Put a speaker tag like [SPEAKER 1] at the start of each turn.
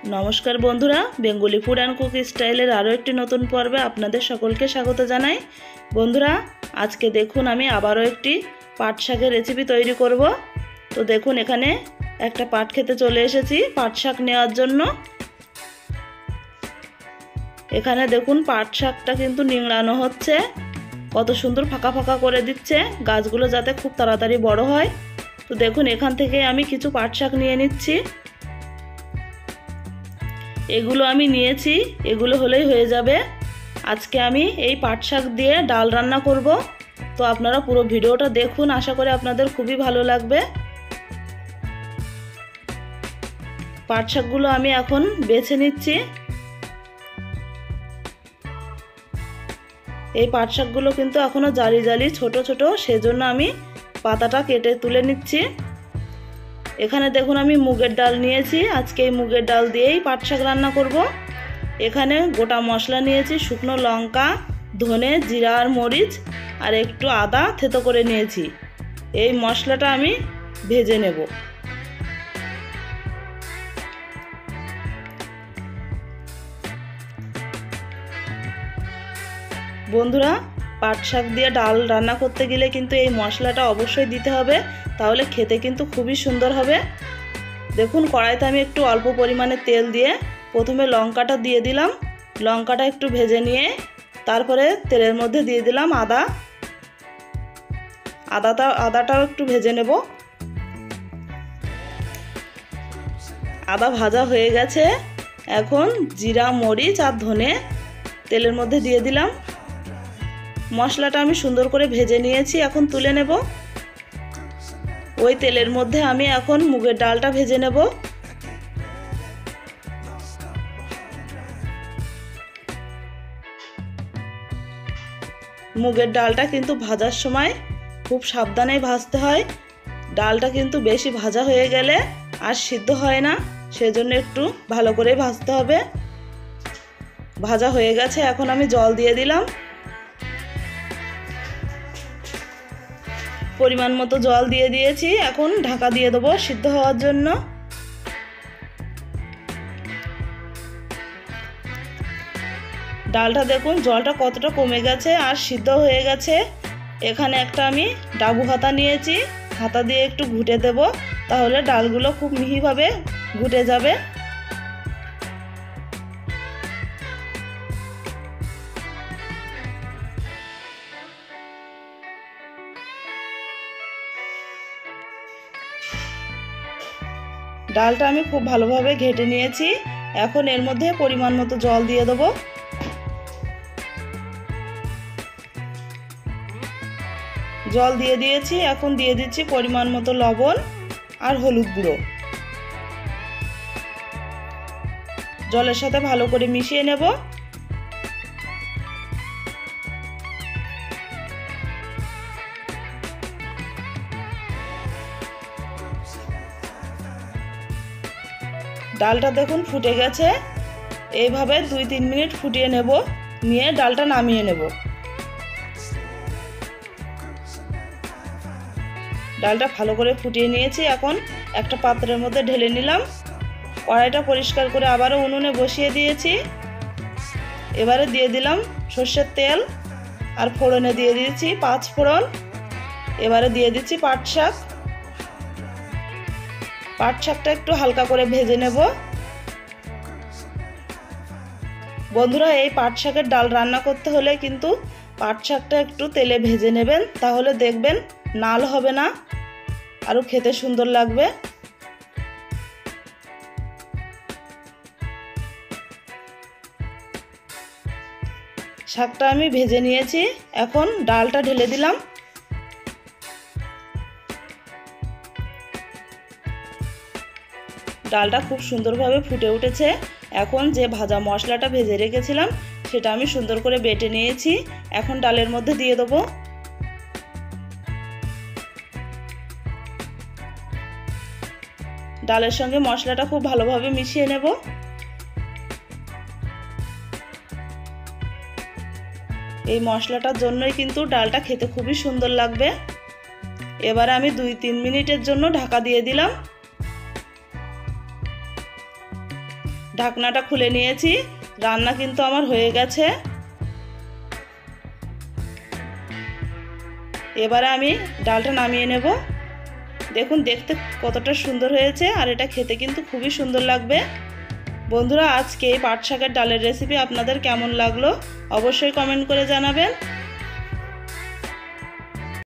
[SPEAKER 1] नमस्कार बंधुरा Bengali food and cook स्टाइलेर आरो एकटी नतून पर्वे आपनादेर सकलके स्वागत जानाई। बंधुरा आज के देखुन आमी आबारो एकटी पाट शाकेर रेसिपि तैरी करब। तो देखुन एखाने एकटा पाट खेते चले एसेछि पाट शाक नेওয়ার জন্য। एखाने देखुन पाट शाकटा किन्तु निंगड़ानो हच्छे, कत सुंदर फाँका फाँका करे दिच्छे गाछगुलो जाते खूब ताड़ाताड़ी बड़ो हय। तो देखुन एखान थेके आमी किछु पाट शाक निये निচ্ছি। एगुलो आमी निয়েছি, एगुलो হলেই হয়ে যাবে। আজকে আমি এই পাট শাক দিয়ে ডাল রান্না করব। তো আপনারা পুরো ভিডিওটা দেখুন, আশা করি আপনাদের খুবই ভালো লাগবে। পাট শাকগুলো আমি এখন বেছে নিচ্ছি। এই পাট শাকগুলো কিন্তু এখনো জালি জালি ছোট ছোট, সেজন্য আমি পাতাটা কেটে তুলে নিচ্ছি। এখানে দেখুন আমি মুগের ডাল নিয়েছি, আজকে এই মুগের ডাল দিয়েই পাট শাক রান্না করব। এখানে গোটা মশলা নিয়েছি, শুকনো লঙ্কা, ধনে, জিরা আর মরিচ আর একটু আদা থেতো করে নিয়েছি। এই মশলাটা আমি ভেজে নেব। বন্ধুরা, পাট শাক দিয়ে ডাল রান্না করতে গেলে কিন্তু এই মশলাটা অবশ্যই দিতে হবে, তাহলে খেতে কিন্তু খুবই সুন্দর হবে। দেখুন কড়াইতে আমি একটু অল্প পরিমাণে তেল দিয়ে প্রথমে লঙ্কাটা দিয়ে দিলাম। লঙ্কাটা একটু ভেজে নিয়ে তারপরে তেলের মধ্যে দিয়ে দিলাম আদাটাও একটু ভেজে নেব। আদা ভাজা হয়ে গেছে, এখন জিরা, মরিচ আর ধনে তেলের মধ্যে দিয়ে দিলাম। মশলাটা আমি সুন্দর করে ভেজে নিয়েছি, এখন তুলে নেব। ওই তেলের মধ্যে আমি এখন মুগের ডালটা ভেজে নেব। মুগের ডালটা কিন্তু ভাজার সময় খুব সাবধানে ভাজতে হয়। ডালটা কিন্তু বেশি ভাজা হয়ে গেলে আর সিদ্ধ হয় না, সেজন্য একটু ভালো করে ভাজতে হবে। ভাজা হয়ে গেছে, এখন আমি জল দিয়ে দিলাম। পরিমাণ মতো জল দিয়ে দিয়েছি, এখন ঢাকা দিয়ে দেবো সিদ্ধ হওয়ার জন্য। ডালটা দেখুন জলটা কতটা কমে গেছে আর সিদ্ধ হয়ে গেছে। এখানে একটা আমি ডাবু হাতা নিয়েছি, হাতা দিয়ে একটু ঘুটে দেব, তাহলে ডালগুলো খুব মিহিভাবে ঘুটে যাবে। ডালটা আমি খুব ভালোভাবে ঘেটে নিয়েছি, এখন এর মধ্যে পরিমাণ মতো জল দিয়ে দেবো। জল দিয়ে দিয়েছি, এখন দিয়ে দিচ্ছি পরিমাণ মতো লবণ আর হলুদ গুঁড়ো। জলের সাথে ভালো করে মিশিয়ে নেব। ডালটা দেখুন ফুটে গেছে, এইভাবে 2-3 মিনিট ফুটিয়ে নেব, নিয়ে ডালটা নামিয়ে নেব। ডালটা ভালো করে ফুটিয়ে নিয়েছি, এখন একটা পাত্রের মধ্যে ঢেলে নিলাম। কড়াইটা পরিষ্কার করে আবারও উনুনে বসিয়ে দিয়েছি। এবারে দিয়ে দিলাম সর্ষের তেল আর ফোড়নে দিয়ে দিয়েছি 5 ফোড়ন। এবারে দিয়ে দিচ্ছি পাট শাক। পাট শাকটা একটু হালকা করে ভেজে নেব। বন্ধুরা, এই পাট শাকের ডাল রান্না করতে হলে কিন্তু পাট শাকটা একটু তেলে ভেজে নেবেন, তাহলে দেখবেন নাল হবে না, আরও খেতে সুন্দর লাগবে। শাকটা আমি ভেজে নিয়েছি, এখন ডালটা ঢেলে দিলাম। ডালটা খুব সুন্দরভাবে ফুটে উঠেছে। এখন যে ভাজা মশলাটা ভেজে রেখেছিলাম সেটা আমি সুন্দর করে বেটে নিয়েছি, এখন ডালের মধ্যে দিয়ে দেবো। ডালের সঙ্গে মশলাটা খুব ভালোভাবে মিশিয়ে নেব। এই মশলাটার জন্যই কিন্তু ডালটা খেতে খুবই সুন্দর লাগবে। এবার আমি 2-3 মিনিটের জন্য ঢাকা দিয়ে দিলাম। ঢাকনাটা খুলে নিয়েছি। রান্না কিন্তু আমার হয়ে গেছে। এবারে আমি ডালটা নামিয়ে নেব। দেখুন দেখতে কতটা সুন্দর হয়েছে, আর এটা খেতে কিন্তু খুবই সুন্দর লাগবে। বন্ধুরা, আজকে এই পাট শাকের ডালের রেসিপি আপনাদের কেমন লাগলো অবশ্যই কমেন্ট করে জানাবেন।